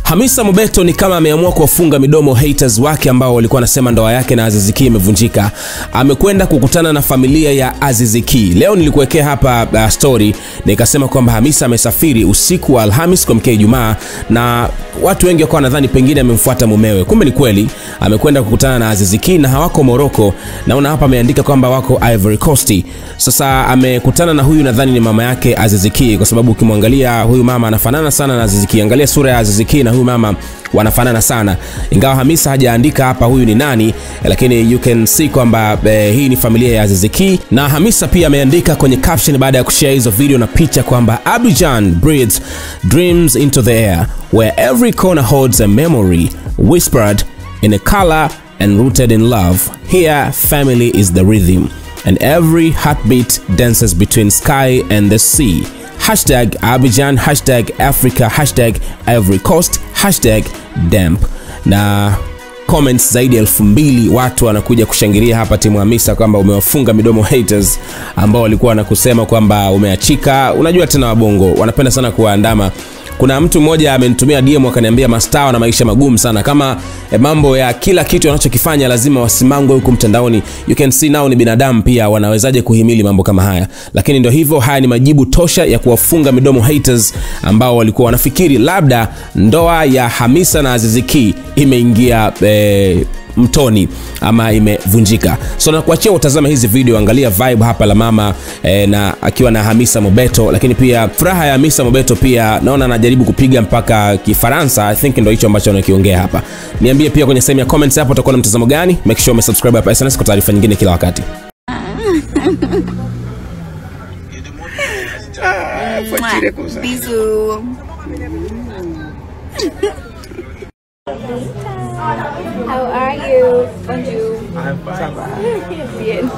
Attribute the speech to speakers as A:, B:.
A: Hamisa Mobeto ni kama ameamua kuwafunga midomo haters wake ambao walikuwa wanasema ndoa yake na Aziz Ki imevunjika. Amekwenda kukutana na familia ya Aziz Ki. Leo nilikuwekea hapa story nikasema kwamba Hamisa amesafiri usiku wa Alhamis kuamkia Ijumaa, na watu wengi wakawa nadhani pengine amemfuata mumewe. Kumbe ni kweli amekwenda kukutana na Aziz Ki na hawako Morocco. Naona hapa ameandika kwamba wako Ivory Coast. Sasa amekutana na huyu, nadhani ni mama yake Aziz Ki, kwa sababu ukimwangalia huyu mama anafanana sana na Aziz Ki. Angalia sura ya Aziz Ki na huyu mama wanafanana sana. Ingawa Hamisa hajaandika hapa huyu ni nani, lakini you can see kwamba hii ni familia ya Aziz Ki. Na Hamisa pia ameandika kwenye caption baada ya kushare hizo video na picha kwamba Abidjan breathes dreams into the air where every corner holds a memory whispered in a color and rooted in love. Here family is the rhythm and every heartbeat dances between sky and the sea. Hashtag Abidjan, hashtag Africa, hashtag Ivory Coast, hashtag Damp. Na comments zaidi ya 2000 watu wanakuja kushangilia hapa timu Hamisa kwamba umewafunga midomo haters ambao walikuwa wanakusema kwamba umeachika. Unajua tena wabongo wanapenda sana kuandama. Kuna mtu mmoja amenitumia DM akaniambia mastaa na maisha magumu sana, kama mambo ya kila kitu wanachokifanya lazima wasimangwe huko mtandaoni. You can see now ni binadamu pia, wanawezaje kuhimili mambo kama haya? Lakini ndio hivyo, haya ni majibu tosha ya kuwafunga midomo haters ambao walikuwa wanafikiri labda ndoa ya Hamisa na Aziz Ki imeingia mtoni ama imevunjika. So nakuachia utazama hizi video, angalia vibe hapa la mama na akiwa na Hamisa Mobeto, lakini pia furaha ya Hamisa Mobeto pia naona anajaribu kupiga mpaka Kifaransa. I think ndio hicho ambacho anakiongea hapa. Niambie pia kwenye sehemu ya comments hapo utakuwa na mtazamo gani. Make sure umesubscribe hapa SnS kwa taarifa nyingine kila wakati.
B: Bisous. How are you? Bonjour.
C: I'm fine.
B: Bien.